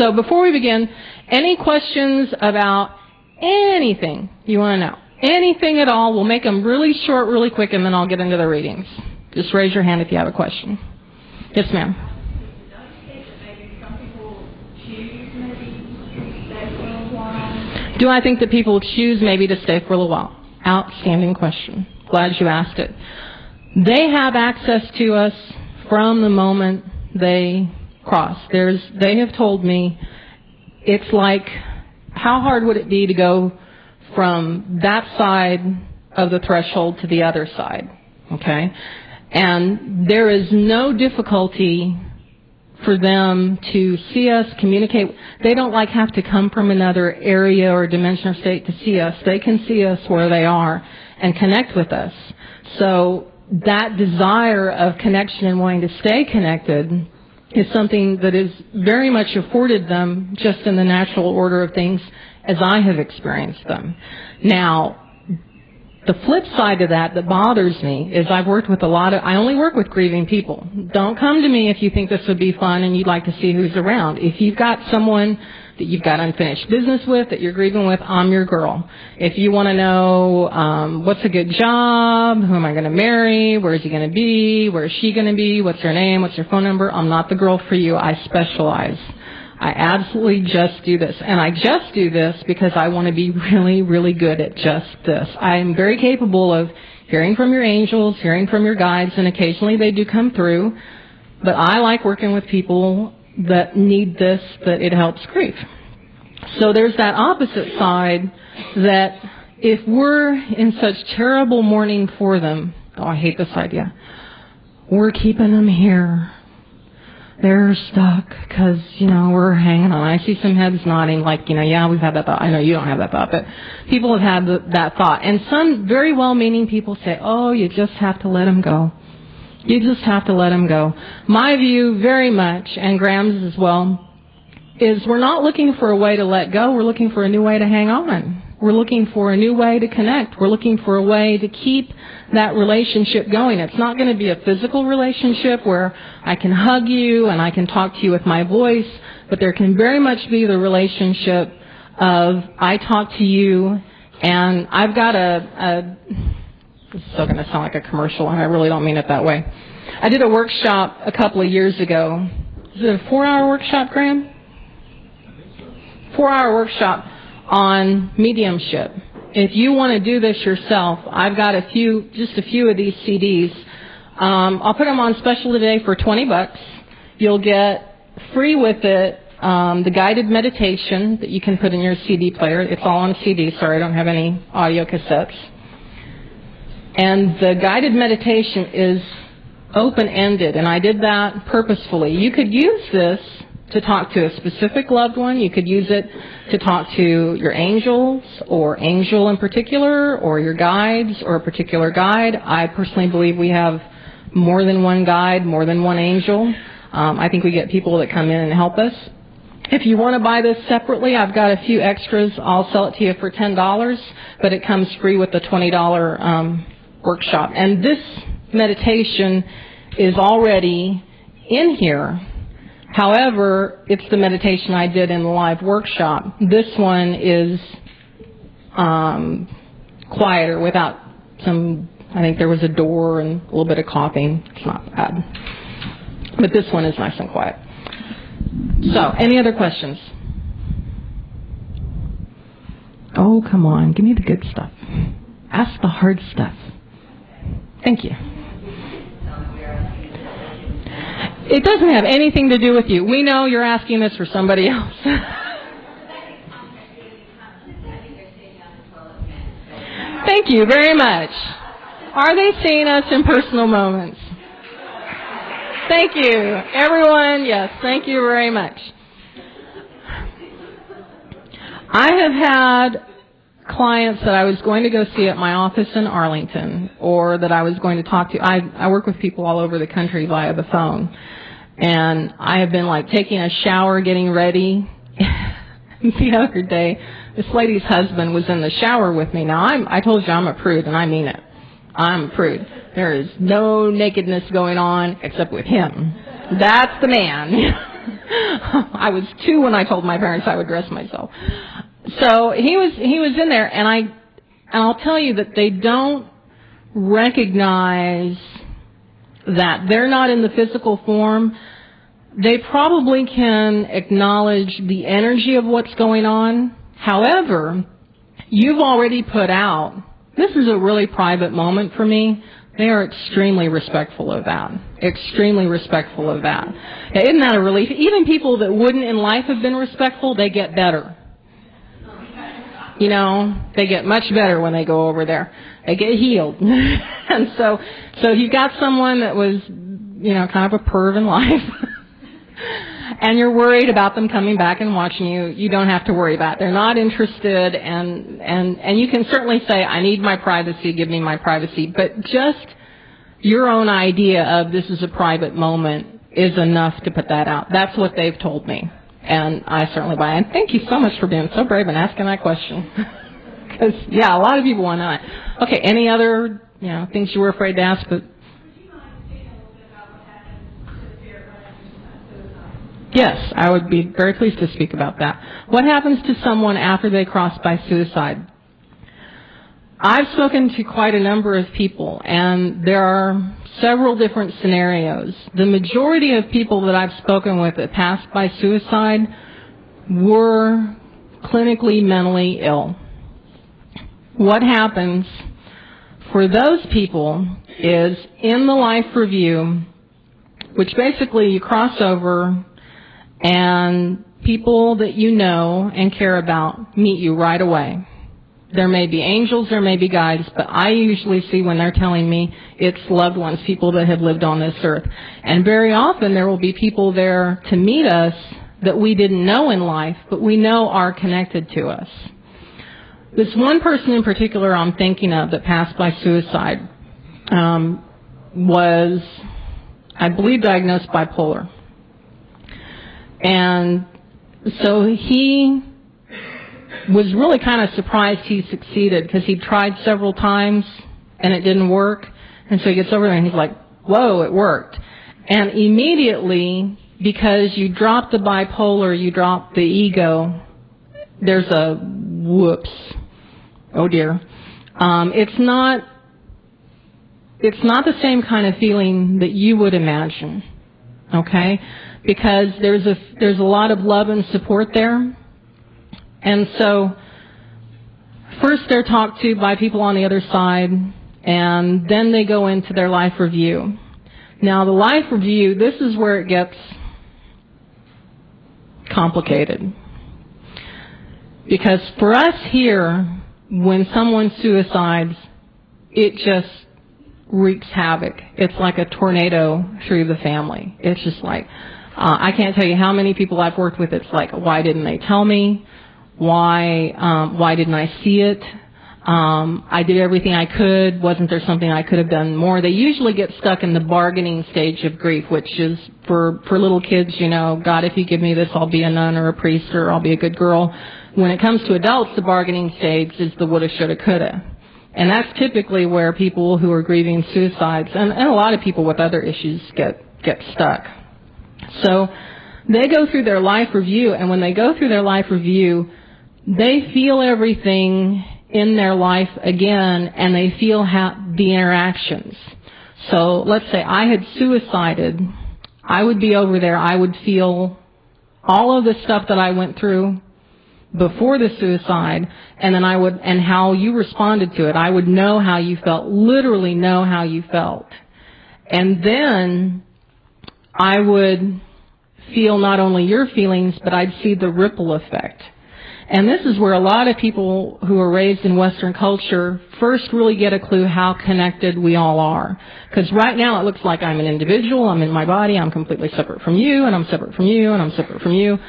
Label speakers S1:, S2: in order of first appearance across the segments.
S1: So before we begin, any questions about anything you want to know? Anything at all? We'll make them really short, really quick, and then I'll get into the readings. Just raise your hand if you have a question. Yes, ma'am. Do I think that people choose maybe to stay for a little while? Outstanding question. Glad you asked it. They have access to us from the moment they cross. They have told me it's like, how hard would it be to go from that side of the threshold to the other side? Okay? And there is no difficulty for them to see us, communicate. They don't have to come from another area or dimension or state to see us. They can see us where they are and connect with us. So that desire of connection and wanting to stay connected is something that is very much afforded them just in the natural order of things as I have experienced them. Now, the flip side of that bothers me is I've worked with I only work with grieving people. Don't come to me if you think this would be fun and you'd like to see who's around. If you've got someone that you've got unfinished business with, that you're grieving with, I'm your girl. If you want to know what's a good job, who am I going to marry, where is he going to be, where is she going to be, what's her name, what's her phone number, I'm not the girl for you. I specialize. I absolutely just do this. And I just do this because I want to be really, really good at just this. I am very capable of hearing from your angels, hearing from your guides, and occasionally they do come through. But I like working with people that need this, that it helps grief. So there's that opposite side that if we're in such terrible mourning for them, oh, I hate this idea, we're keeping them here. They're stuck because, we're hanging on. I see some heads nodding yeah, we've had that thought. I know you don't have that thought, but people have had that thought. And some very well-meaning people say, oh, you just have to let them go. You just have to let them go. My view very much, and Graham's as well, is we're not looking for a way to let go. We're looking for a new way to hang on. We're looking for a new way to connect. We're looking for a way to keep that relationship going. It's not going to be a physical relationship where I can hug you and I can talk to you with my voice, but there can very much be the relationship of I talk to you and I've got this is still going to sound like a commercial and I really don't mean it that way. I did a workshop a couple of years ago. Is it a 4-hour workshop, Graham? 4-hour workshop on mediumship. If you want to do this yourself, I've got just a few of these CDs. I'll put them on special today for $20. You'll get free with it the guided meditation that you can put in your CD player. It's all on CD. Sorry, I don't have any audio cassettes. And the guided meditation is open-ended, and I did that purposefully. You could use this to talk to a specific loved one. You could use it to talk to your angels, or angel in particular, or your guides, or a particular guide. I personally believe we have more than one guide, more than one angel. I think we get people that come in and help us. If you want to buy this separately, I've got a few extras. I'll sell it to you for $10, but it comes free with the $20 workshop. And this meditation is already in here. However, it's the meditation I did in the live workshop. This one is quieter without I think there was a door and a little bit of coughing. It's not bad. But this one is nice and quiet. So, any other questions? Oh, come on. Give me the good stuff. Ask the hard stuff. Thank you. It doesn't have anything to do with you. We know you're asking this for somebody else. Thank you very much. Are they seeing us in personal moments? Thank you. Everyone, yes, thank you very much. I have had clients that I was going to go see at my office in Arlington, or that I was going to talk to. I work with people all over the country via the phone. And I have been taking a shower, getting ready. The other day, this lady's husband was in the shower with me. Now, I told you I'm a prude, and I mean it. I'm a prude. There is no nakedness going on except with him. That's the man. I was 2 when I told my parents I would dress myself. So he was in there, and I'll tell you that they don't recognize that they're not in the physical form. They probably can acknowledge the energy of what's going on. However, you've already put out, this is a really private moment for me. They are extremely respectful of that. Extremely respectful of that. Now, isn't that a relief? Even people that wouldn't in life have been respectful, they get better. You know, they get much better when they go over there. They get healed. And so you've got someone that was, you know, kind of a perv in life, and you're worried about them coming back and watching you. You don't have to worry about it. They're not interested, and you can certainly say, I need my privacy, give me my privacy. But just your own idea of this is a private moment is enough to put that out. That's what they've told me. And I certainly buy it. And thank you so much for being so brave and asking that question. Because, yeah, a lot of people want to know. Okay, any other, you know, things you were afraid to ask? But yes, I would be very pleased to speak about that. What happens to someone after they cross by suicide? I've spoken to quite a number of people, and there are several different scenarios. The majority of people that I've spoken with that passed by suicide were clinically mentally ill. What happens for those people is in the life review, which basically you cross over and people that you know and care about meet you right away. There may be angels, there may be guides, but I usually see when they're telling me it's loved ones, people that have lived on this earth. And very often there will be people there to meet us that we didn't know in life, but we know are connected to us. This one person in particular I'm thinking of that passed by suicide was, I believe, diagnosed bipolar. And so he was really kind of surprised he succeeded because he tried several times and it didn't work. And so he gets over there and he's like, whoa, it worked. And immediately, because you drop the bipolar, you drop the ego, there's a whoops. Oh dear. It's not the same kind of feeling that you would imagine. Okay? Because there's a lot of love and support there. And so, first they're talked to by people on the other side, and then they go into their life review. Now, the life review, this is where it gets complicated. Because for us here, when someone suicides, it just wreaks havoc. It's like a tornado through the family. It's just like, I can't tell you how many people I've worked with, it's like, why didn't they tell me? Why didn't I see it? I did everything I could. Wasn't there something I could have done more? They usually get stuck in the bargaining stage of grief, which is for little kids, you know, God, if you give me this, I'll be a nun or a priest or I'll be a good girl. When it comes to adults, the bargaining stage is the woulda, shoulda, coulda. And that's typically where people who are grieving suicides, and a lot of people with other issues get stuck. So they go through their life review, and when they go through their life review, they feel everything in their life again, and they feel the interactions. So let's say I had suicided. I would be over there. I would feel all of the stuff that I went through before the suicide, and then and how you responded to it. I would know how you felt, literally know how you felt. And then I would feel not only your feelings, but I'd see the ripple effect. And this is where a lot of people who are raised in Western culture first really get a clue how connected we all are. Because right now it looks like I'm an individual, I'm in my body, I'm completely separate from you, and I'm separate from you, and I'm separate from you.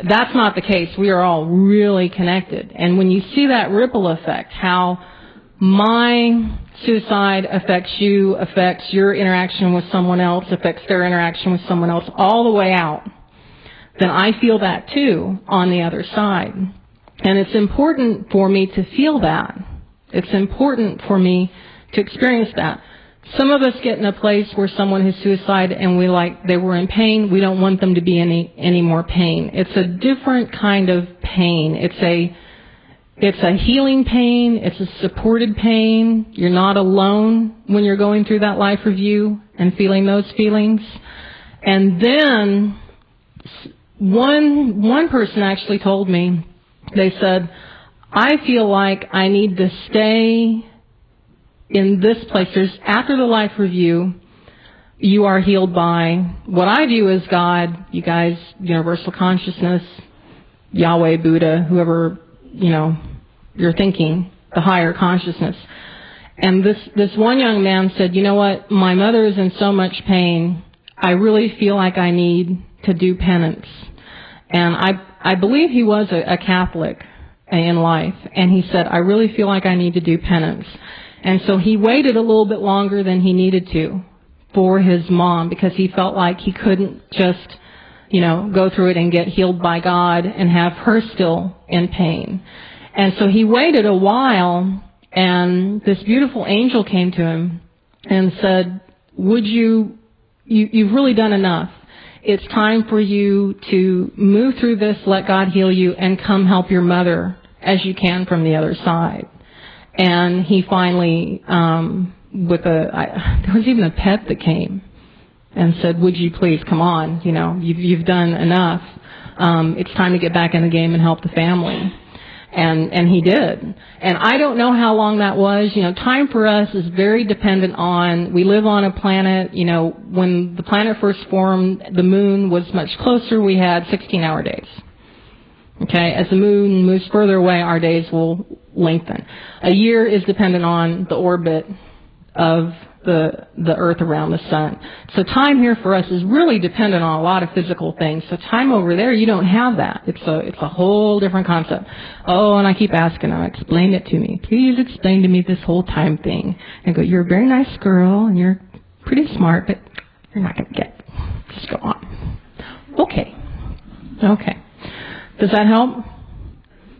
S1: That's not the case. We are all really connected. And when you see that ripple effect, how my suicide affects you, affects your interaction with someone else, affects their interaction with someone else, all the way out, then I feel that too on the other side. And it's important for me to feel that. It's important for me to experience that. some of us get in a place where someone has suicide and they were in pain. We don't want them to be any more pain. It's a different kind of pain. It's a healing pain. It's a supported pain. You're not alone when you're going through that life review and feeling those feelings. And then one person actually told me, they said, I feel like I need to stay in this place. After the life review, you are healed by what I view as God, you guys, universal consciousness, Yahweh, Buddha, whoever, you're thinking, the higher consciousness. And this one young man said, you know what, my mother is in so much pain, I really feel like I need to do penance. And I believe he was a Catholic in life. And he said, I really feel like I need to do penance. And so he waited a little bit longer than he needed to for his mom, because he felt like he couldn't just, go through it and get healed by God and have her still in pain. And so he waited a while, and this beautiful angel came to him and said, you've really done enough. It's time for you to move through this, let God heal you, and come help your mother as you can from the other side. And he finally, there was even a pet that came and said, would you please come on, you've done enough. It's time to get back in the game and help the family. And he did. And I don't know how long that was. Time for us is very dependent on, we live on a planet, when the planet first formed, the moon was much closer, we had 16-hour days. Okay, as the moon moves further away, our days will lengthen. A year is dependent on the orbit of the Earth around the sun. So time here for us is really dependent on a lot of physical things. So time over there, you don't have that. It's a whole different concept. Oh, and I keep asking them, explain it to me. Please explain to me this whole time thing. And I go, you're a very nice girl, and you're pretty smart, but you're not going to get it. Just go on. Okay. Does that help?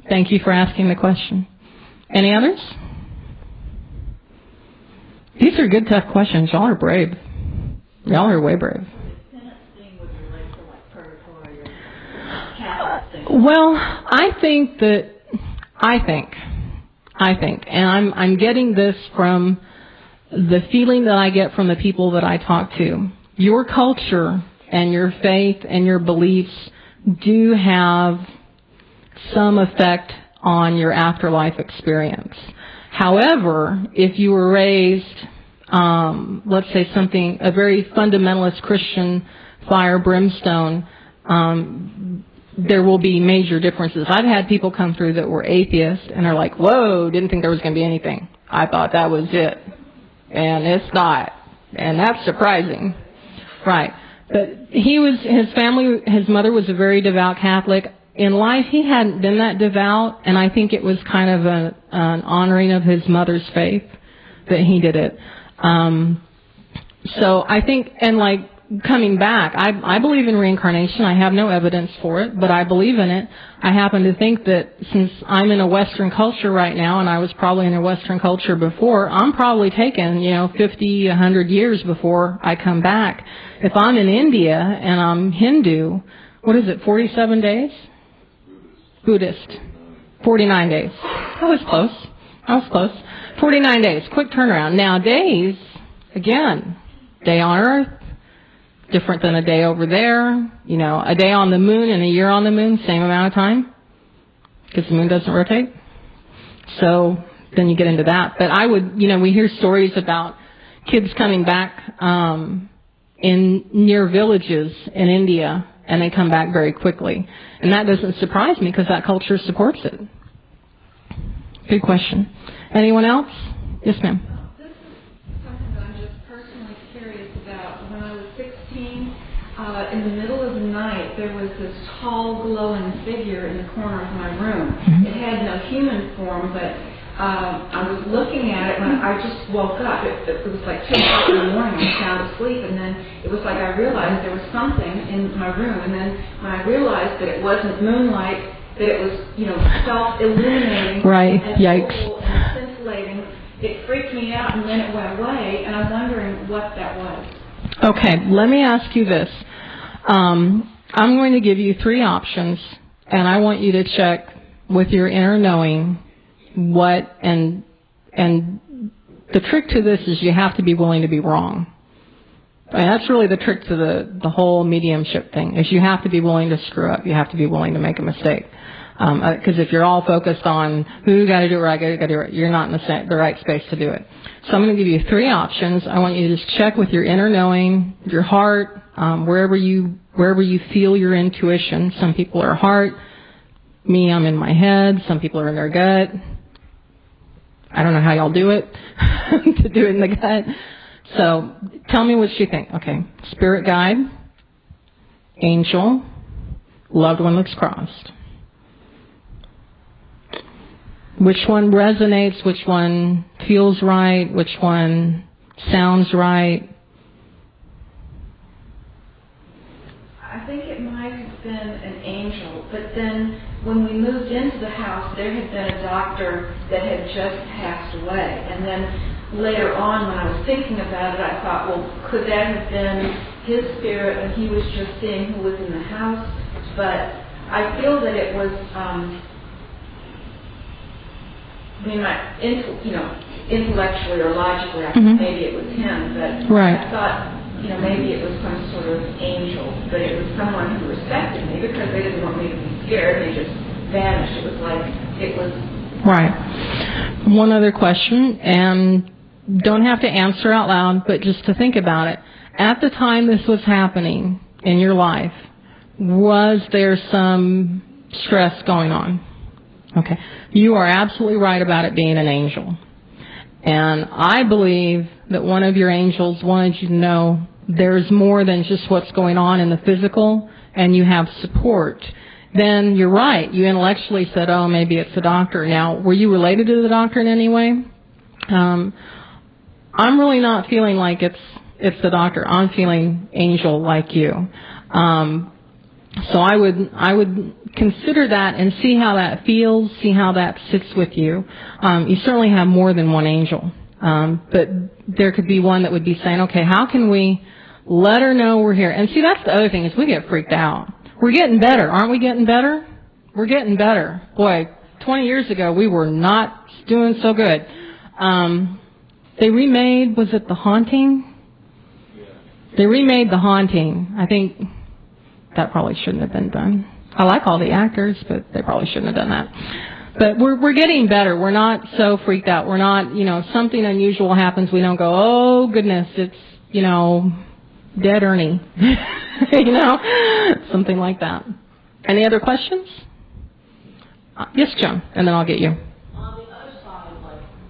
S1: Thank you for asking the question. Any others? These are good, tough questions. Y'all are brave. Y'all are way brave. Well, I think, and I'm getting this from the feeling that I get from the people that I talk to. Your culture and your faith and your beliefs do have some effect on your afterlife experience. However, if you were raised, let's say a very fundamentalist Christian fire brimstone, there will be major differences. I've had people come through that were atheists and are like, whoa, didn't think there was going to be anything. I thought that was it. And it's not. And that's surprising. Right. But his mother was a very devout Catholic. In life, he hadn't been that devout, and I think it was kind of an honoring of his mother's faith that he did it. So I think, and coming back, I believe in reincarnation. I have no evidence for it, but I believe in it. I happen to think that since I'm in a Western culture right now, and I was probably in a Western culture before, I'm probably taking, 50, 100 years before I come back. If I'm in India and I'm Hindu, 47 days? Buddhist. 49 days. I was close. 49 days. Quick turnaround. Nowadays, again, day on Earth, different than a day over there. A day on the moon and a year on the moon, same amount of time, because the moon doesn't rotate. So then you get into that. But I would, we hear stories about kids coming back in near villages in India, and they come back very quickly. And that doesn't surprise me because that culture supports it. Good question. Anyone else? Yes, ma'am.
S2: This is something that I'm just personally curious about. When I was 16, in the middle of the night, there was this tall, glowing figure in the corner of my room. Mm-hmm. It had no human form, but I was looking at it when I just woke up. It was like 2 o'clock in the morning. I was sound asleep, and then it was like I realized there was something in my room. And then when I realized that it wasn't moonlight, that it was, self-illuminating,
S1: right?
S2: And
S1: yikes,
S2: cool and scintillating, it freaked me out, and then it went away. And I'm wondering what that was.
S1: Okay, let me ask you this. I'm going to give you 3 options, and I want you to check with your inner knowing what, and the trick to this is you have to be willing to be wrong. And that's really the trick to the whole mediumship thing, is you have to be willing to screw up. You have to be willing to make a mistake. Because if you're all focused on who got to do it right, got to do it right, you're not in the right space to do it. So I'm going to give you 3 options. I want you to just check with your inner knowing, your heart, wherever you feel your intuition. Some people are heart. Me, I'm in my head. Some people are in their gut. I don't know how y'all do it, to do it in the gut. So tell me what you think. Okay, spirit guide, angel, loved one looks crossed. Which one resonates? Which one feels right? Which one sounds right?
S2: I think it might have been an angel, but then when we moved into the house, there had been a doctor that had just passed away. And then later on, when I was thinking about it, I thought, well, could that have been his spirit and he was just seeing who was in the house? But I feel that it was... intellectually or logically, I thought maybe it was him, but
S1: right.
S2: I thought, maybe it was some sort of angel, but it was someone who respected me because they didn't want me to be scared. They just vanished. It was like, it was...
S1: Right. One other question, and don't have to answer out loud, but just to think about it. At the time this was happening in your life, was there some stress going on? Okay. You are absolutely right about it being an angel. And I believe that one of your angels wanted you to know there's more than just what's going on in the physical, and you have support. Then you're right. You intellectually said, oh, maybe it's the doctor. Now, were you related to the doctor in any way? I'm really not feeling like it's the doctor. I'm feeling angel like you. So I would consider that and see how that feels, see how that sits with you. You certainly have more than one angel. But there could be one that would be saying, okay, how can we let her know we're here? And see, that's the other thing, is we get freaked out. We're getting better. Aren't we getting better? We're getting better. Boy, 20 years ago, we were not doing so good. They remade, was it The Haunting? They remade The Haunting. I think that probably shouldn't have been done. I like all the actors, but they probably shouldn't have done that. But we're getting better. We're not so freaked out. We're not, something unusual happens. We don't go, oh, goodness, it's, dead Ernie. Something like that. Any other questions? Yes, Joan, and then I'll get you.
S3: On the other side,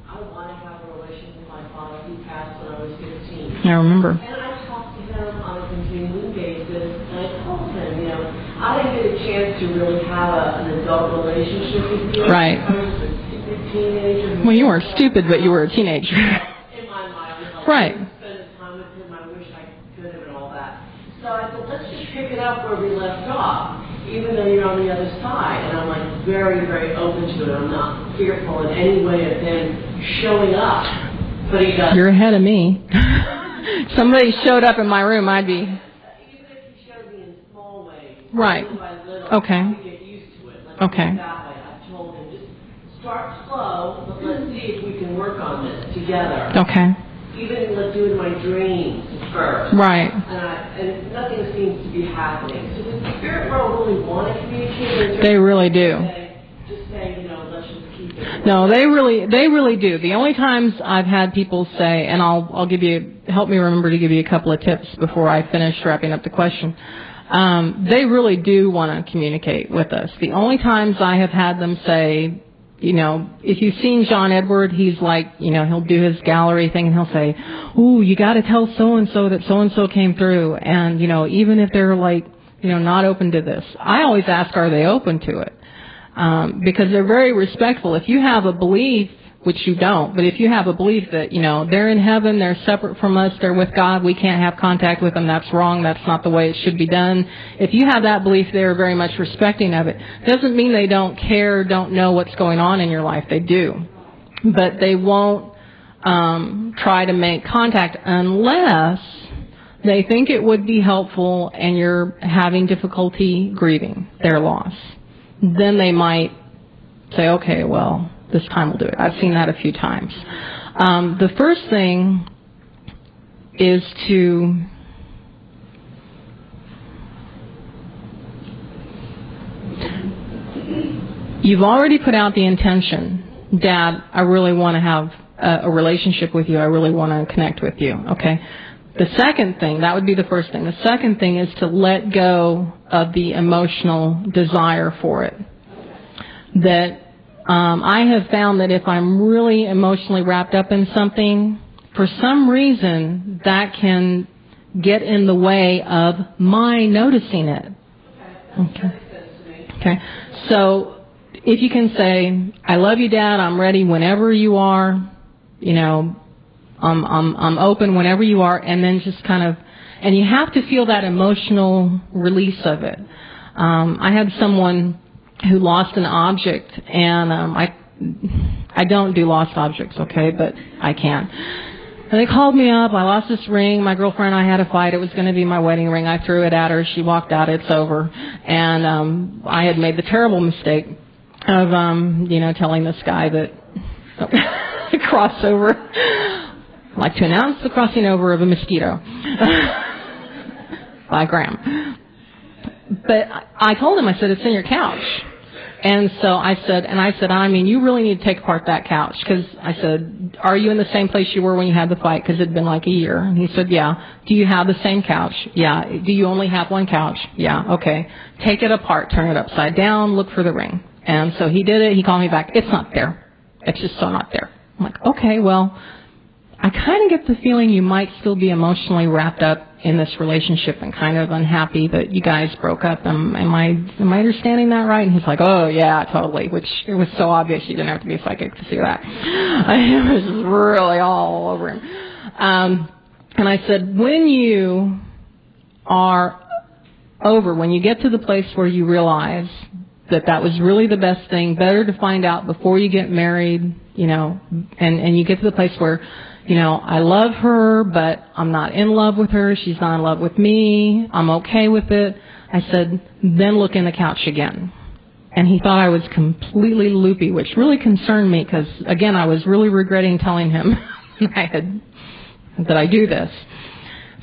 S3: I want to have a relationship with my father who passed when I was 15.
S1: I remember.
S3: And I talked to him on a continuing basis, and I told him, I didn't get a chance to really have an adult relationship with you.
S1: Right.
S3: I was a teenager.
S1: Well, you weren't stupid, but you were a teenager.
S3: In my mind, I was
S1: right.
S3: I spend time with him. I wish I could have and all that. So I said, let's just pick it up where we left off, even though you're on the other side. And I'm very, very open to it. I'm not fearful in any way of him showing up. But he does.
S1: You're ahead of me. Somebody showed up in my room, I'd be...
S3: Even if he showed me in small ways,
S1: right.
S3: little by little,
S1: okay.
S3: I get used to it.
S1: Okay.
S3: That way. I told him, just start slow, but let's see if we can work on this together.
S1: Okay.
S3: Even let's do it in my dreams first.
S1: Right.
S3: And nothing seems to be happening. So does the spirit world really want to communicate?
S1: They really do.
S3: Just say, let's just keep it.
S1: No, they really do. The only times I've had people say, and I'll help me remember to give you a couple of tips before I finish wrapping up the question. They really do want to communicate with us. The only times I have had them say, if you've seen John Edward, he's like, he'll do his gallery thing and he'll say, ooh, you got to tell so-and-so that so-and-so came through. And, even if they're not open to this, I always ask, are they open to it? Because they're very respectful. If you have a belief, which you don't, but if you have a belief that, they're in heaven, they're separate from us, they're with God, we can't have contact with them, that's wrong, that's not the way it should be done. If you have that belief, they're very much respecting of it. Doesn't mean they don't care, don't know what's going on in your life. They do. But they won't try to make contact unless they think it would be helpful and you're having difficulty grieving their loss. Then they might say, okay, well, this time we'll do it. I've seen that a few times. The first thing is to you've already put out the intention, Dad, I really want to have a relationship with you. I really want to connect with you. Okay. The second thing, that would be the first thing. The second thing is to let go of the emotional desire for it. That I have found that if I'm really emotionally wrapped up in something, for some reason, that can get in the way of my noticing it. Okay. Okay. So if you can say, I love you, Dad, I'm ready whenever you are, you know, I'm open whenever you are, and then just kind of, and you have to feel that emotional release of it. I had someone who lost an object, and I don't do lost objects, okay, but I can. And they called me up. I lost this ring. My girlfriend and I had a fight. It was going to be my wedding ring. I threw it at her. She walked out. It's over. And I had made the terrible mistake of, telling this guy that crossover. I'd like to announce the crossing over of a mosquito by Graham. But I told him, I said, it's in your couch. And so I said, I mean, you really need to take apart that couch. Because I said, are you in the same place you were when you had the fight? Because it had been like a year. And he said, yeah. Do you have the same couch? Yeah. Do you only have one couch? Yeah. Okay. Take it apart. Turn it upside down. Look for the ring. And so he did it. He called me back. It's not there. It's just so not there. I'm like, okay, well, I kind of get the feeling you might still be emotionally wrapped up in this relationship and kind of unhappy that you guys broke up. Am I understanding that right? And he's like, oh, yeah, totally, which it was so obvious you didn't have to be psychic to see that. It was just really all over him. And I said, when you are over, when you get to the place where you realize that was really the best thing, better to find out before you get married, and you get to the place where, I love her, but I'm not in love with her. She's not in love with me. I'm okay with it. I said, then look in the couch again. And he thought I was completely loopy, which really concerned me because, again, I was really regretting telling him that I do this.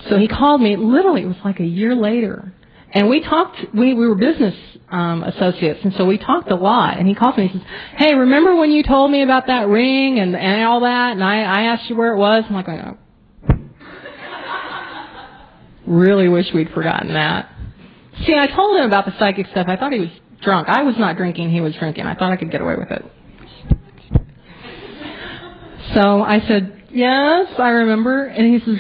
S1: So he called me. Literally, it was like a year later. And we talked, we were business associates, and so we talked a lot. And he called me and he says, hey, remember when you told me about that ring and all that? And I asked you where it was? I'm like, oh. Really wish we'd forgotten that. See, I told him about the psychic stuff. I thought he was drunk. I was not drinking. He was drinking. I thought I could get away with it. So I said, yes, I remember. And he says,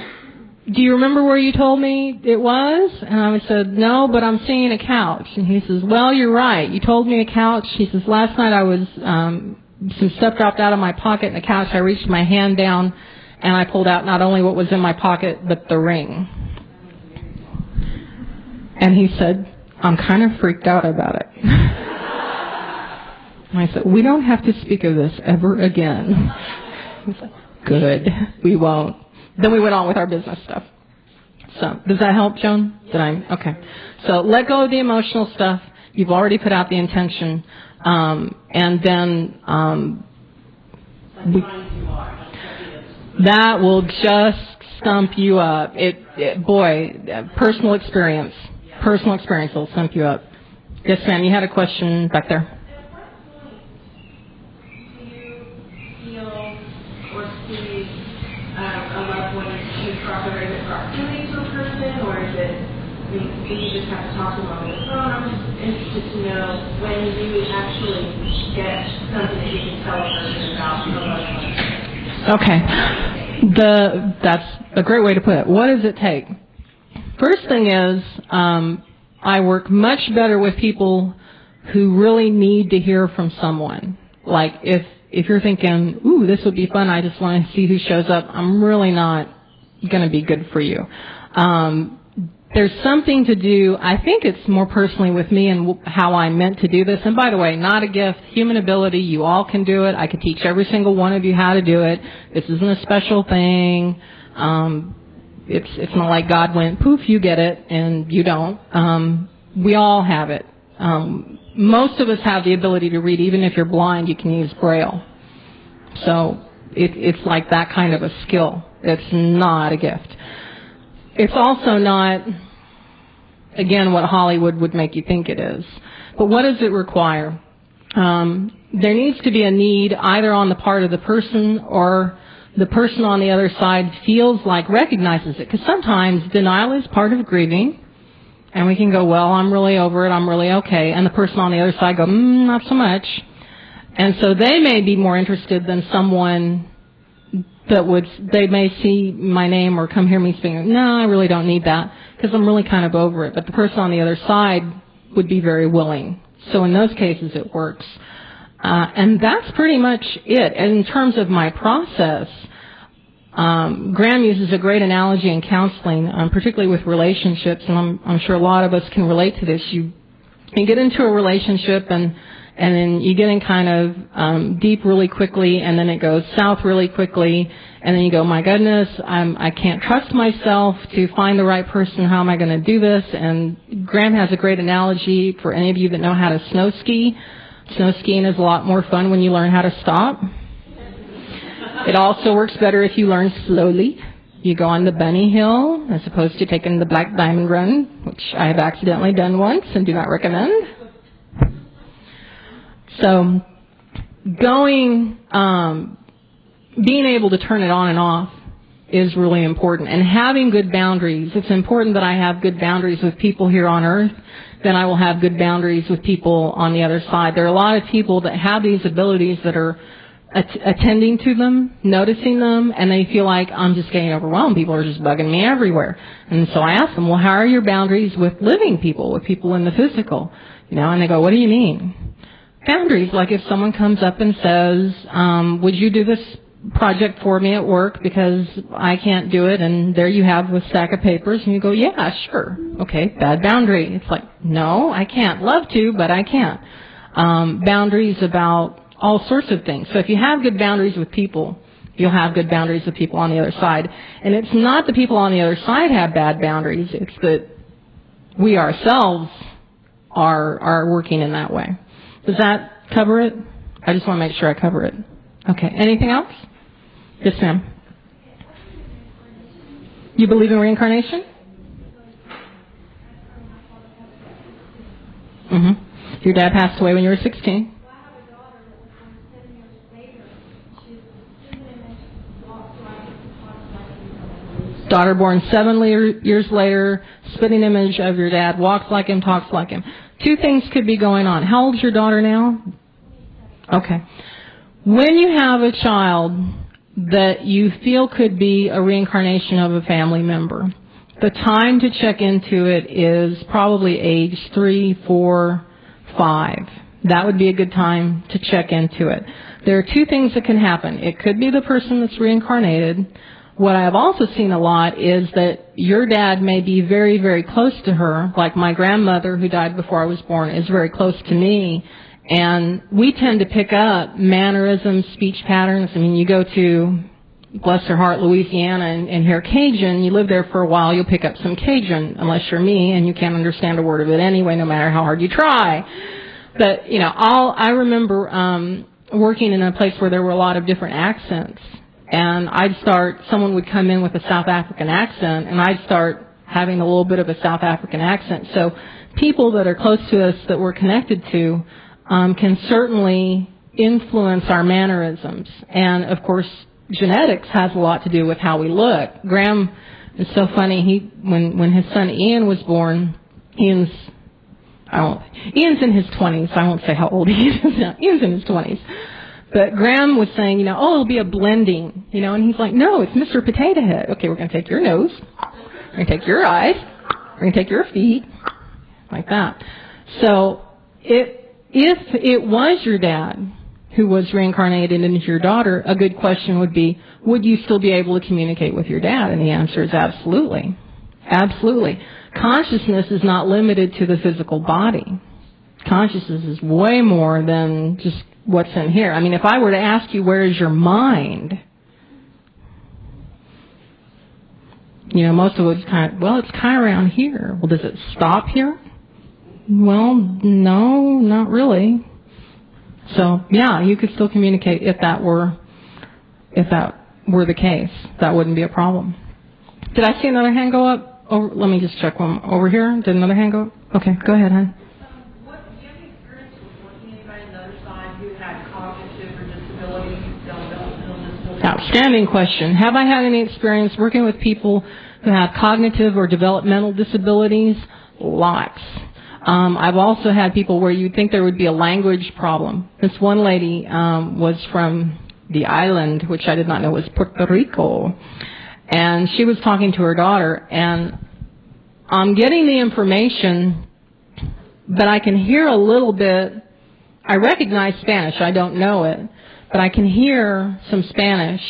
S1: do you remember where you told me it was? And I said, no, but I'm seeing a couch. And he says, well, you're right. You told me a couch. He says, last night I was, some stuff dropped out of my pocket in the couch. I reached my hand down and I pulled out not only what was in my pocket, but the ring. And he said, I'm kind of freaked out about it. And I said, we don't have to speak of this ever again. He said, good, we won't. Then we went on with our business stuff. So, does that help, Joan? Okay. So, let go of the emotional stuff. You've already put out the intention. And then, that will just stump you up. Personal experience. Personal experience will stump you up. Yes, ma'am, you had a question back there.
S2: You just have to talk to them over the phone. I'm just interested to know when you would actually get something that you can tell a person about.
S1: Okay. That's a great way to put it. What does it take? First thing is, I work much better with people who really need to hear from someone. Like if you're thinking, ooh, this would be fun, I just want to see who shows up, I'm really not going to be good for you. there's something to do, I think it's more personally with me and how I'm meant to do this. And by the way, not a gift, human ability, you all can do it. I could teach every single one of you how to do it. This isn't a special thing. It's not like God went, poof, you get it, and you don't. We all have it. Most of us have the ability to read. Even if you're blind, you can use Braille. So it's like that kind of a skill. It's not a gift. It's also not, again, what Hollywood would make you think it is. But what does it require? There needs to be a need either on the part of the person or the person on the other side feels like, recognizes it. Because sometimes denial is part of grieving. And we can go, well, I'm really over it, I'm really okay. And the person on the other side go, not so much. And so they may be more interested than someone that they may see my name or come hear me speaking. No, I really don't need that because I'm really kind of over it. But the person on the other side would be very willing. So in those cases, it works. And that's pretty much it. And in terms of my process, Graham uses a great analogy in counseling, particularly with relationships, and I'm sure a lot of us can relate to this. You get into a relationship and then you get in kind of deep really quickly, and then it goes south really quickly, and then you go, my goodness, I can't trust myself to find the right person. How am I going to do this? And Graham has a great analogy for any of you that know how to snow ski. Snow skiing is a lot more fun when you learn how to stop. It also works better if you learn slowly. You go on the bunny hill as opposed to taking the black diamond run, which I have accidentally done once and do not recommend. So being able to turn it on and off is really important. And having good boundaries. It's important that I have good boundaries with people here on earth. Then I will have good boundaries with people on the other side. There are a lot of people that have these abilities that are attending to them, noticing them, and they feel like I'm just getting overwhelmed. People are just bugging me everywhere. And so I ask them, well, how are your boundaries with living people, with people in the physical? And they go, what do you mean? Boundaries, like if someone comes up and says, would you do this project for me at work because I can't do it, and there you have a stack of papers, and you go, yeah, sure. Okay, bad boundary. It's like, no, I can't. Love to, but I can't. Boundaries about all sorts of things. So if you have good boundaries with people, you'll have good boundaries with people on the other side. And it's not the people on the other side have bad boundaries. It's that we ourselves are working in that way. Does that cover it? I just want to make sure I cover it. Okay. Anything else? Yes, ma'am. You believe in reincarnation? Mm-hmm. Your dad passed away when you were 16. Daughter born 7 years later, spitting image of your dad, walks like him, talks like him. Two things could be going on. How old's your daughter now? Okay. When you have a child that you feel could be a reincarnation of a family member, the time to check into it is probably age 3, 4, 5. That would be a good time to check into it. There are two things that can happen. It could be the person that's reincarnated. What I have also seen a lot is that your dad may be very, very close to her, like my grandmother who died before I was born is very close to me, and we tend to pick up mannerisms, speech patterns. I mean, you go to, bless her heart, Louisiana and hear Cajun, you live there for a while, you'll pick up some Cajun, unless you're me and you can't understand a word of it anyway, no matter how hard you try. But, I remember working in a place where there were a lot of different accents. And someone would come in with a South African accent, and I'd start having a little bit of a South African accent. So people that are close to us that we're connected to can certainly influence our mannerisms. And, of course, genetics has a lot to do with how we look. Graham is so funny. When his son Ian was born, Ian's in his 20s. I won't say how old he is now. Ian's in his 20s. But Graham was saying, it'll be a blending, and he's like, no, it's Mr. Potato Head. Okay, we're going to take your nose, we're going to take your eyes, we're going to take your feet, like that. So if it was your dad who was reincarnated into your daughter, a good question would be, would you still be able to communicate with your dad? And the answer is absolutely. Absolutely. Consciousness is not limited to the physical body. Consciousness is way more than just what's in here. I mean, if I were to ask you, where is your mind? You know, most of it's kind of, well, it's kind of around here. Well, does it stop here? Well, no, not really. So, yeah, you could still communicate if that were the case. That wouldn't be a problem. Did I see another hand go up? Let me just check one over here. Did another hand go up? Okay, go ahead, hon.
S4: Do you have any experience with working with anybody on the other side who had cognitive or disability, developmental disability?
S1: Outstanding question. Have I had any experience working with people who have cognitive or developmental disabilities? Lots. I've also had people where you'd think there would be a language problem. This one lady was from the island, which I did not know was Puerto Rico, and she was talking to her daughter, and I'm getting the information, but I can hear a little bit. I recognize Spanish. I don't know it, but I can hear some Spanish,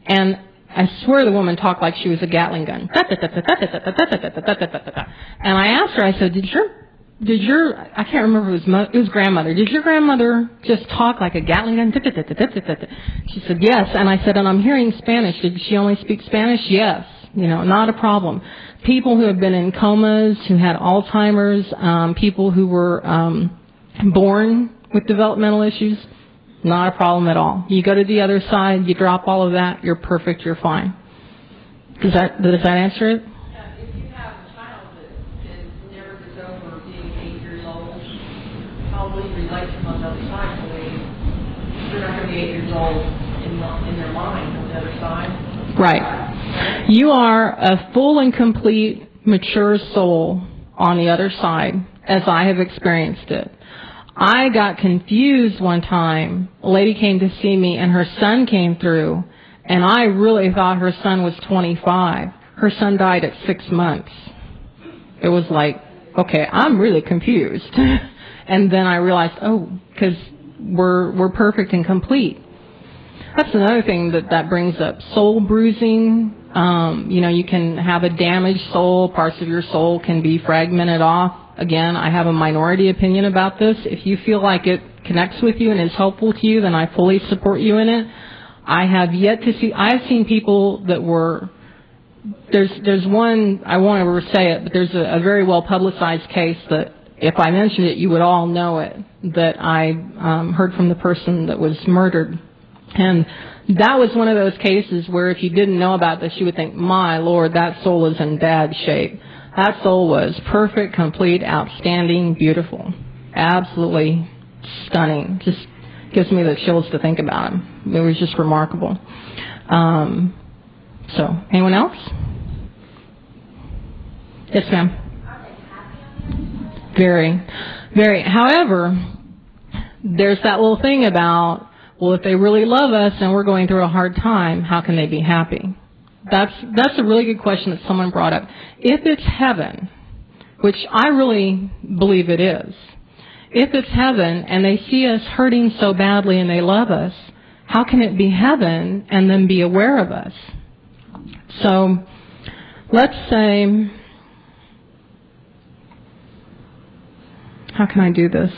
S1: and I swear the woman talked like she was a Gatling gun. And I asked her, I said, did your, I can't remember if it was grandmother, did your grandmother just talk like a Gatling gun? She said, yes. And I said, and I'm hearing Spanish. Did she only speak Spanish? Yes. You know, not a problem. People who have been in comas, who had Alzheimer's, people who were born with developmental issues, not a problem at all. You go to the other side, you drop all of that, you're perfect, you're fine. Does that answer it?
S4: Yeah, if you have a child that never gets over being 8 years old, probably relates to on the other side the way they're not going to be 8 years old in their mind on the other side.
S1: Right. You are a full and complete mature soul on the other side, as I have experienced it. I got confused one time. A lady came to see me, and her son came through, and I really thought her son was 25. Her son died at 6 months. It was like, okay, I'm really confused. And then I realized, oh, because we're perfect and complete. That's another thing that brings up. Soul bruising. You can have a damaged soul. Parts of your soul can be fragmented off. Again, I have a minority opinion about this. If you feel like it connects with you and is helpful to you, then I fully support you in it. I have yet to see, I've seen people that were, there's one, I won't ever say it, but there's a very well publicized case that if I mentioned it, you would all know it, that I heard from the person that was murdered. And that was one of those cases where if you didn't know about this, you would think, my Lord, that soul is in bad shape. That soul was perfect, complete, outstanding, beautiful. Absolutely stunning. Just gives me the chills to think about him. It was just remarkable. So, anyone else? Yes, ma'am. Very, very. However, there's that little thing about, well, if they really love us and we're going through a hard time, how can they be happy? That's a really good question that someone brought up. If it's heaven, which I really believe it is, if it's heaven and they see us hurting so badly and they love us, how can it be heaven and then be aware of us? So, let's say, how can I do this?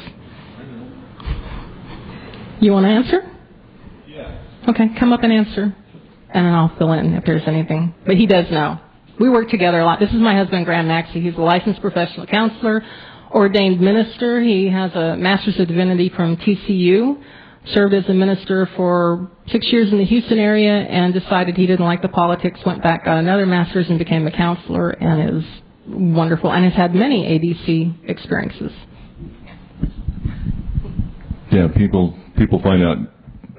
S1: You want to answer?
S5: Yeah.
S1: Okay, come up and answer, and then I'll fill in if there's anything. But he does know. We work together a lot. This is my husband, Graham Maxey. He's a licensed professional counselor, ordained minister. He has a Master's of Divinity from TCU, served as a minister for 6 years in the Houston area, and decided he didn't like the politics, went back, got another master's, and became a counselor, and is wonderful, and has had many ADC experiences.
S5: Yeah, people find out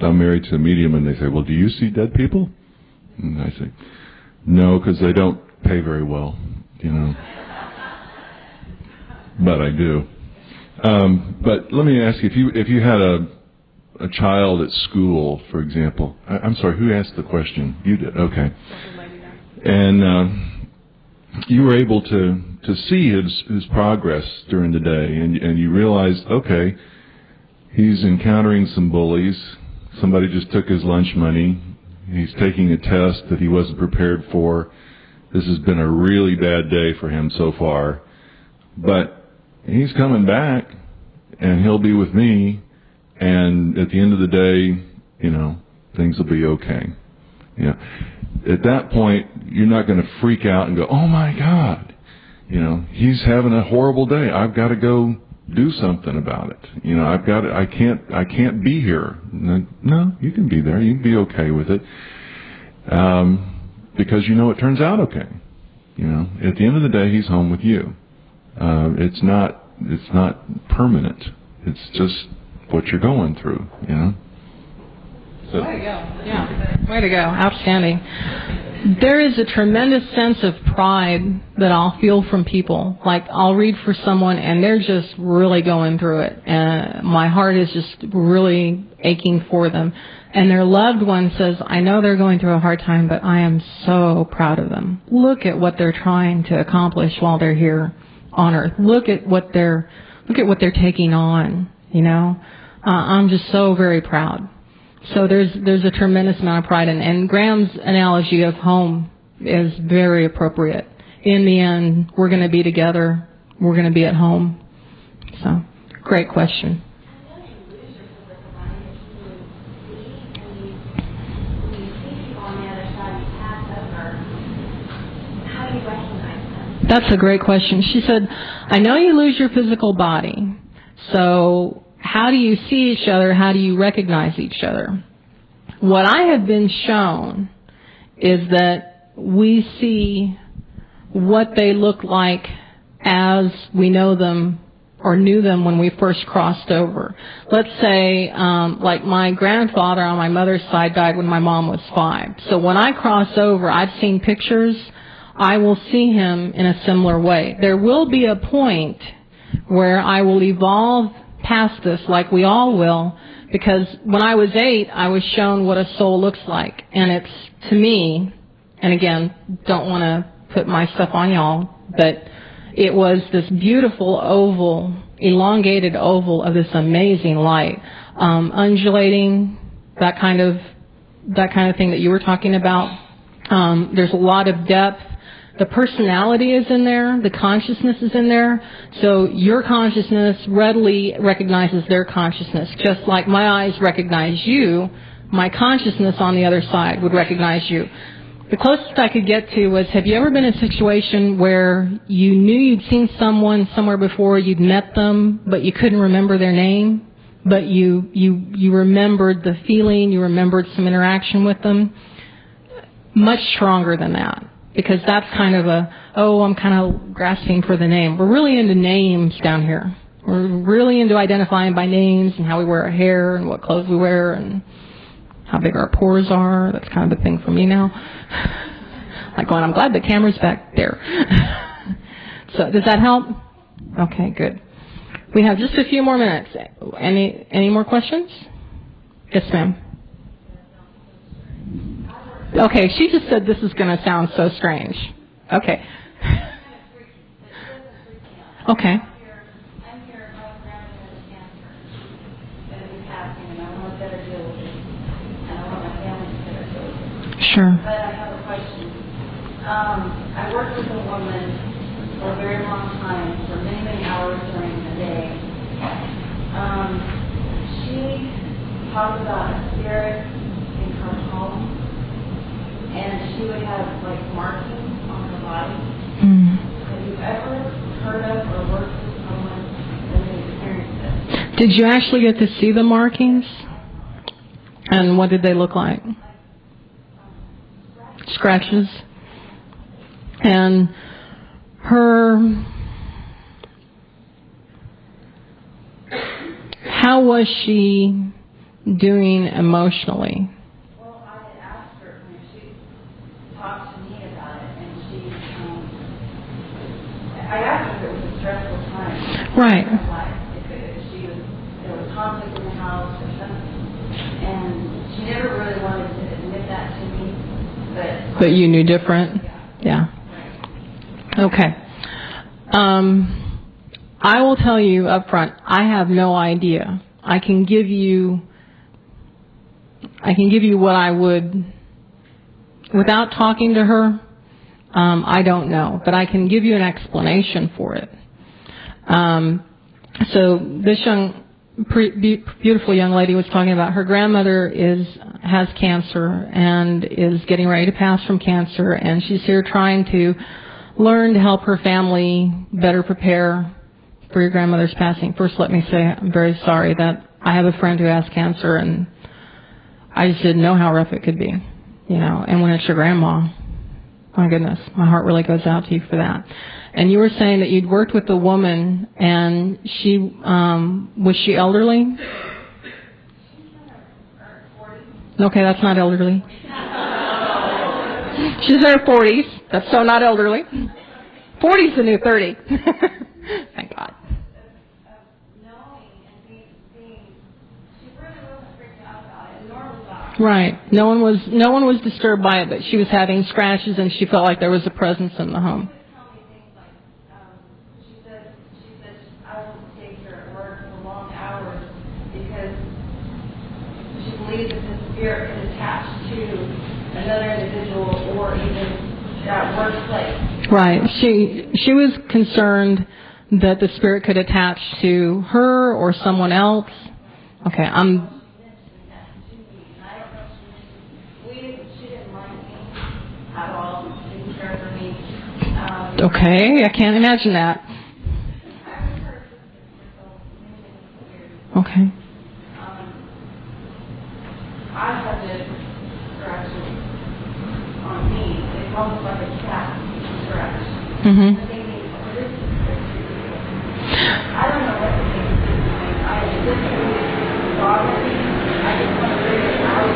S5: I'm married to a medium, and they say, well, do you see dead people? And I say, no, because they don't pay very well, But I do. But let me ask you, if you had a child at school, for example. I'm sorry, who asked the question? You did. Okay. And you were able to see his progress during the day, and you realized, okay, he's encountering some bullies. Somebody just took his lunch money. He's taking a test that he wasn't prepared for. This has been a really bad day for him so far. But he's coming back, and he'll be with me, and at the end of the day, you know, things will be okay. You know, at that point, you're not going to freak out and go, oh my God, you know, he's having a horrible day. I've got to go do something about it. You know, I can't be here. No, you can be there. You can be okay with it. Because you know it turns out okay. You know, at the end of the day, he's home with you. It's not permanent. It's just what you're going through, you know. So.
S1: Way to go. Yeah. Way to go. Outstanding. There is a tremendous sense of pride that I'll feel from people. Like, I'll read for someone and they're just really going through it. And my heart is just really aching for them. And their loved one says, I know they're going through a hard time, but I am so proud of them. Look at what they're trying to accomplish while they're here on Earth. Look at what they're taking on, you know. I'm just so very proud. So there's a tremendous amount of pride, and Graham's analogy of home is very appropriate. In the end, we're going to be together. We're going to be at home. So, great question. That's a great question. She said, I know you lose your physical body, so how do you see each other? How do you recognize each other? What I have been shown is that we see what they look like as we know them or knew them when we first crossed over. Let's say, like my grandfather on my mother's side died when my mom was 5. So when I cross over, I've seen pictures. I will see him in a similar way. There will be a point where I will evolve past this, like we all will, because when I was 8, I was shown what a soul looks like. And it's, to me, and again, don't want to put my stuff on y'all, but it was this beautiful oval, elongated oval of this amazing light, undulating, that kind of thing that you were talking about. There's a lot of depth. The personality is in there. The consciousness is in there. So your consciousness readily recognizes their consciousness. Just like my eyes recognize you, my consciousness on the other side would recognize you. The closest I could get to was, have you ever been in a situation where you knew you'd seen someone somewhere before, you'd met them, but you couldn't remember their name, but you remembered the feeling, you remembered some interaction with them? Much stronger than that. Because that's kind of I'm kind of grasping for the name. We're really into names down here. We're really into identifying by names and how we wear our hair and what clothes we wear and how big our pores are. That's kind of the thing for me now. Like going, I'm glad the camera's back there. So does that help? Okay, good. We have just a few more minutes. Any more questions? Yes, ma'am. Okay, she just said this is going to sound so strange. Okay. Okay.
S6: I'm here, my grandma has cancer. Going to be passing, and I want to better deal with it. And I want my family to better deal with it.
S1: Sure.
S6: But I have a question. I worked with a woman for a very long time, for many, many hours during the day. She talked about a spirit in her home. And she would have, like, markings on her body. Have you ever heard of or worked with someone that has experienced this?
S1: Did you actually get to see the markings? And what did they look like? Scratches. And how was she doing emotionally?
S6: Talked to me about it, and I asked her if it was a stressful time.
S1: Right.
S6: There was conflict in the house or something, and she never really wanted to admit that to me,
S1: but you knew different? Yeah. Okay. I will tell you up front, I have no idea. I can give you what I would. Without talking to her, I don't know, but I can give you an explanation for it. So this beautiful young lady was talking about her grandmother has cancer and is getting ready to pass from cancer, and she's here trying to learn to help her family better prepare for your grandmother's passing. First, let me say I'm very sorry that I have a friend who has cancer, and I just didn't know how rough it could be, and when it's your grandma, my goodness, my heart really goes out to you for that. And you were saying that you'd worked with a woman, and she, was she elderly? Okay, that's not elderly. She's in her 40s. That's so not elderly. 40's the new 30. Thank God. Right. No one was disturbed by it, but she was having scratches, and she felt like there was a presence in the home.
S6: She said I won't take her at work for long hours because she believes that the spirit is attached to another individual or even that workplace.
S1: Right. She was concerned that the spirit could attach to her or someone else. Okay, Okay, I can't imagine that. Okay.
S6: I had this scratches on me. It's almost like a cat scratch.
S1: Mm-hmm.
S6: I don't know what to think. I just bother me. I just want to bring it out.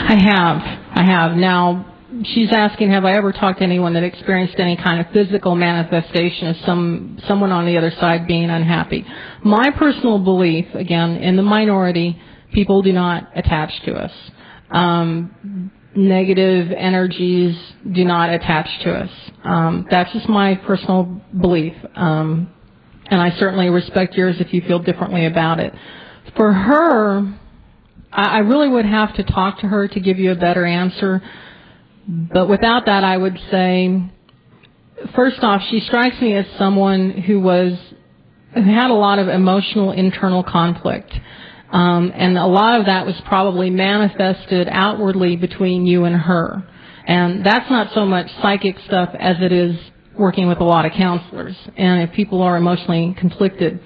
S1: I have. Now, she's asking, have I ever talked to anyone that experienced any kind of physical manifestation of someone on the other side being unhappy? My personal belief, again, in the minority, people do not attach to us. Negative energies do not attach to us. That's just my personal belief. And I certainly respect yours if you feel differently about it. For her, I really would have to talk to her to give you a better answer. But without that, I would say, first off, she strikes me as someone who had a lot of emotional internal conflict. And a lot of that was probably manifested outwardly between you and her. And that's not so much psychic stuff as it is working with a lot of counselors. And if people are emotionally conflicted,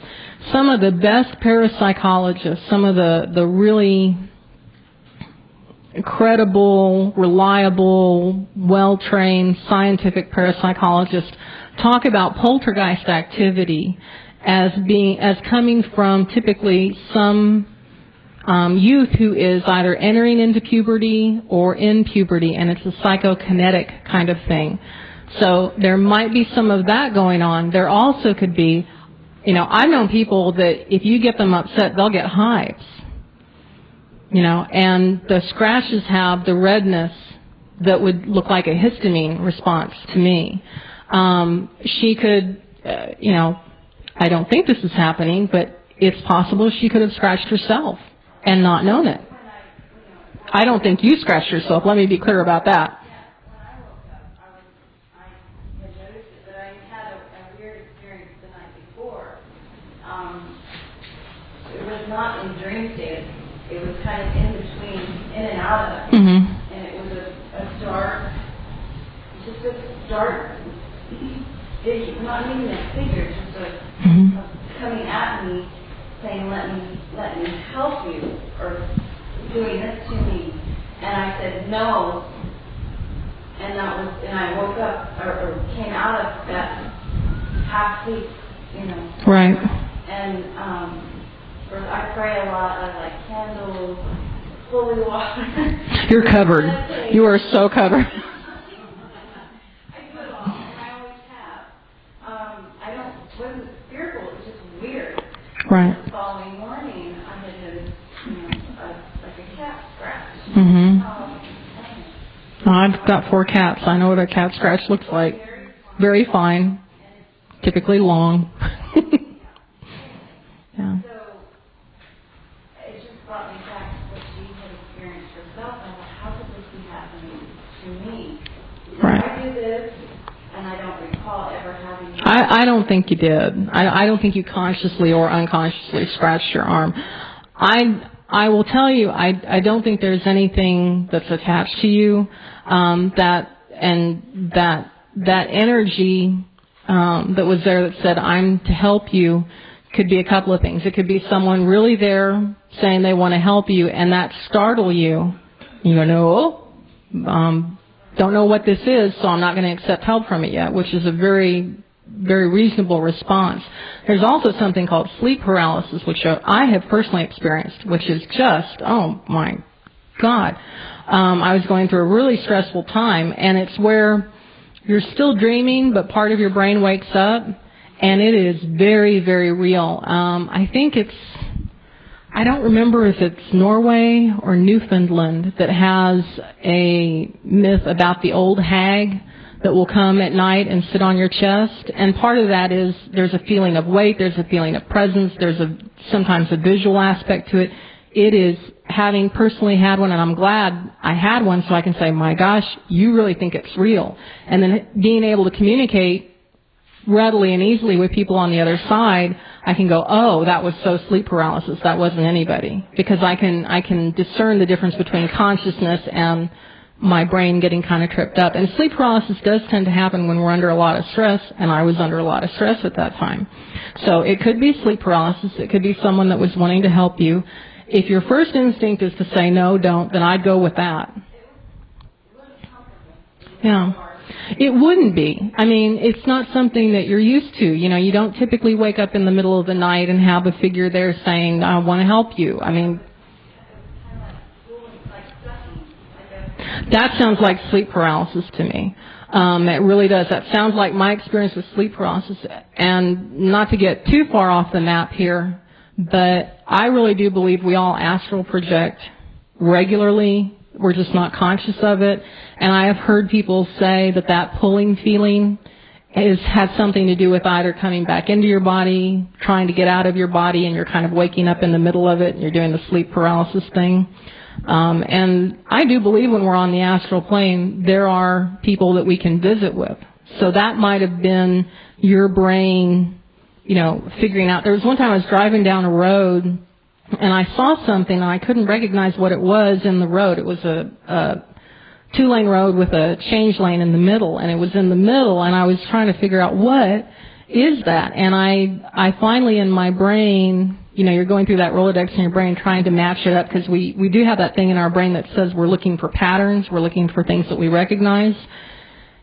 S1: some of the best parapsychologists, some of the really credible, reliable, well-trained scientific parapsychologists talk about poltergeist activity as coming from typically some youth who is either entering into puberty or in puberty, and it's a psychokinetic kind of thing. So there might be some of that going on. There also could be, I've known people that if you get them upset, they'll get hives. And the scratches have the redness that would look like a histamine response to me. She could, I don't think this is happening, but it's possible she could have scratched herself and not known it. I don't think you scratched yourself. Let me be clear about that.
S6: Not in dream state. It was kind of in between, in and out of it.
S1: Mm-hmm.
S6: And it was a dark, just a dark, not even a figure, just coming at me, saying, let me help you, or doing this to me. And I said, no. And I woke up, or came out of that half sleep,
S1: Right.
S6: And, I pray a lot. I like candles, holy water.
S1: You're covered. You are so covered.
S6: I do it all, and I always have. Wasn't spiritual. It was just weird.
S1: Right.
S6: The following morning, I had noticed, like a cat scratch.
S1: Mm-hmm. I've got 4 cats. I know what a cat scratch looks like. Very fine. Typically long. Yeah.
S6: brought me back to what she had experienced herself. And I thought, how could this be happening to me?
S1: Right.
S6: I do this, and I don't recall ever having.
S1: I don't think you did. I don't think you consciously or unconsciously scratched your arm. I will tell you, I don't think there's anything that's attached to you that energy that was there that said, I'm to help you, could be a couple of things. It could be someone really there saying they want to help you, and that startle you. You go, no, don't know what this is, so I'm not going to accept help from it yet, which is a very, very reasonable response. There's also something called sleep paralysis, which I have personally experienced, which is just, oh my God. I was going through a really stressful time, and it's where you're still dreaming, but part of your brain wakes up, and it is very, very real. I think I don't remember if it's Norway or Newfoundland that has a myth about the old hag that will come at night and sit on your chest. And part of that is there's a feeling of weight, there's a feeling of presence, there's sometimes a visual aspect to it. It is, having personally had one, and I'm glad I had one so I can say, my gosh, you really think it's real. And then being able to communicate readily and easily with people on the other side, I can go, oh, that was so sleep paralysis, that wasn't anybody. Because I can discern the difference between consciousness and my brain getting kind of tripped up. And sleep paralysis does tend to happen when we're under a lot of stress, and I was under a lot of stress at that time. So it could be sleep paralysis, it could be someone that was wanting to help you. If your first instinct is to say no, don't, then I'd go with that. Yeah. It wouldn't be. I mean, it's not something that you're used to. You know, you don't typically wake up in the middle of the night and have a figure there saying, I want to help you. I mean, that sounds like sleep paralysis to me. It really does. That sounds like my experience with sleep paralysis. And not to get too far off the map here, but I really do believe we all astral project regularly. We're just not conscious of it. And I have heard people say that pulling feeling has something to do with either coming back into your body, trying to get out of your body, and you're kind of waking up in the middle of it, and you're doing the sleep paralysis thing. And I do believe when we're on the astral plane, there are people that we can visit with. So that might have been your brain, figuring out. There was one time I was driving down a road, and I saw something, and I couldn't recognize what it was in the road. It was a two-lane road with a change lane in the middle, and it was in the middle, and I was trying to figure out what is that. And I finally, in my brain, you're going through that Rolodex in your brain trying to match it up, because we do have that thing in our brain that says we're looking for patterns, we're looking for things that we recognize.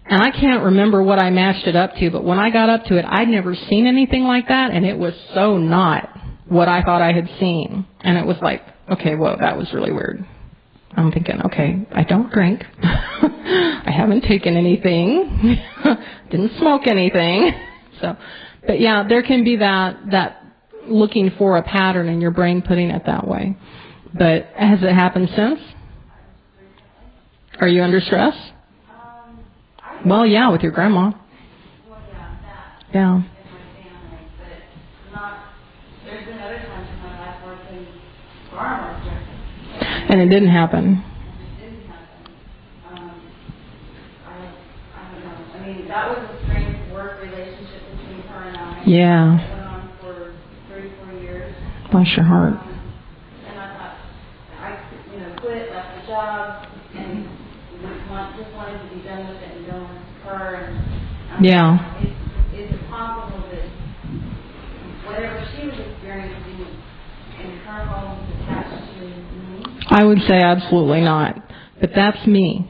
S1: And I can't remember what I matched it up to, but when I got up to it, I'd never seen anything like that, and it was so not what I thought I had seen. And it was like, okay, whoa, that was really weird. I'm thinking, okay, I don't drink. I haven't taken anything. Didn't smoke anything. But yeah, there can be that looking for a pattern in your brain putting it that way. But has it happened since? Are you under stress? Well, yeah, with your grandma. Yeah. And it didn't happen.
S6: I don't know. I mean, that was a strange work relationship between her and I.
S1: Yeah.
S6: It went on for 34 years.
S1: Bless your heart.
S6: And I thought, I quit, left the job, and just wanted to be done with it and go with her. And
S1: yeah.
S6: Is it possible that whatever she was experiencing in her home was attached to me?
S1: I would say absolutely not. But that's me.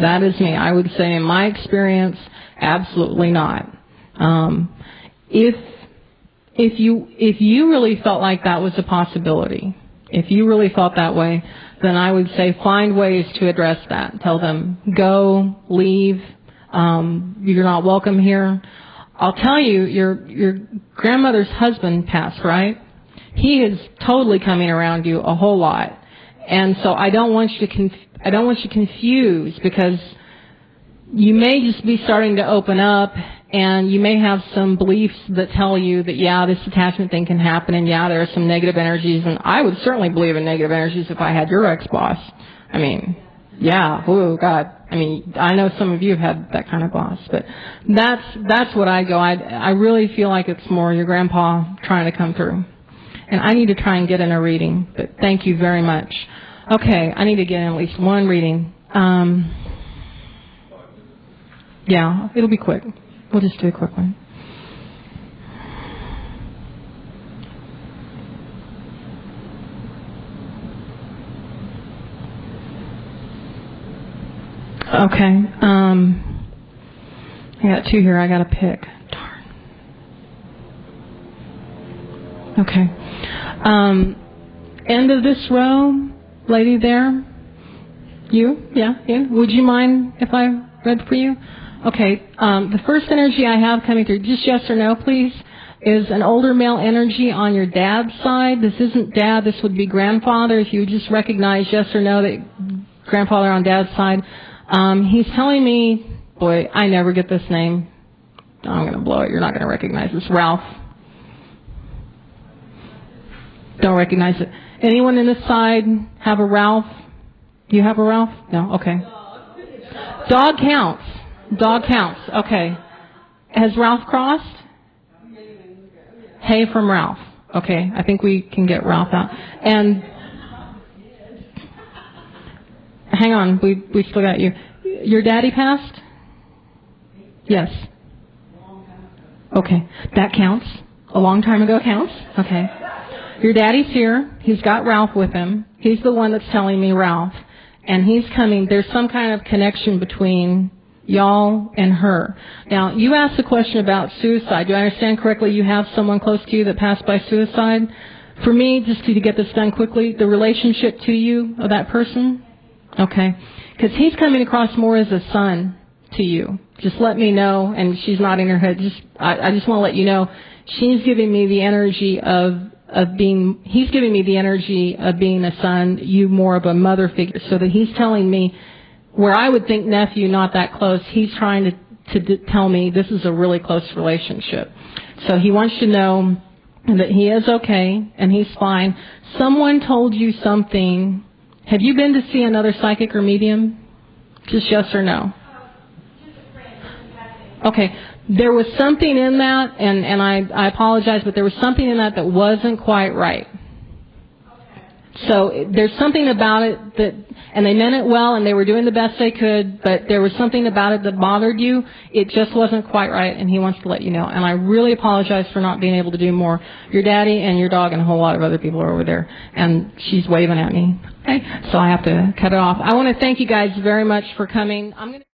S1: That is me. I would say in my experience, absolutely not. If you really felt like that was a possibility, if you really felt that way, then I would say find ways to address that. Tell them, go, leave, you're not welcome here. I'll tell you, your grandmother's husband passed, right? He is totally coming around you a whole lot. And so I don't want you confused, because you may just be starting to open up and you may have some beliefs that tell you that, yeah, this attachment thing can happen, and yeah, there are some negative energies, and I would certainly believe in negative energies if I had your ex-boss. I mean, yeah, oh, God. I mean, I know some of you have had that kind of boss, but that's what I go. I really feel like it's more your grandpa trying to come through. And I need to try and get in a reading, but thank you very much. Okay, I need to get in at least one reading. Yeah, it'll be quick. We'll just do a quick one. Okay. I got two here. I got to pick. Darn. Okay. End of this row, lady there. You? Yeah. Would you mind if I read for you? Okay. The first energy I have coming through, just yes or no, please, is an older male energy on your dad's side. This isn't dad. This would be grandfather. If you would just recognize yes or no that grandfather on dad's side. He's telling me, boy, I never get this name. I'm going to blow it. You're not going to recognize this. Ralph. Don't recognize it. Anyone in this side have a Ralph? You have a Ralph? No? Okay. Dog counts. Dog counts. Okay. Has Ralph crossed? Hey from Ralph. Okay. I think we can get Ralph out. And hang on. We still got you. Your daddy passed? Yes. Okay. That counts. A long time ago counts? Okay. Your daddy's here. He's got Ralph with him. He's the one that's telling me Ralph. And he's coming. There's some kind of connection between y'all and her. Now, you asked a question about suicide. Do I understand correctly you have someone close to you that passed by suicide? For me, just to get this done quickly, the relationship to you of that person? Okay. Because he's coming across more as a son to you. Just let me know. And she's nodding her head. I just want to let you know. She's giving me the energy of being, he's giving me the energy of being a son, you more of a mother figure. So that he's telling me, where I would think nephew, not that close, he's trying to tell me this is a really close relationship. So he wants you to know that he is okay and he's fine. Someone told you something. Have you been to see another psychic or medium? Just yes or no? Okay. There was something in that, and I apologize, but there was something in that wasn't quite right. So there's something about it that, and they meant it well, and they were doing the best they could, but there was something about it that bothered you. It just wasn't quite right, and he wants to let you know. And I really apologize for not being able to do more. Your daddy and your dog and a whole lot of other people are over there, and she's waving at me. Okay, so I have to cut it off. I want to thank you guys very much for coming. I'm going to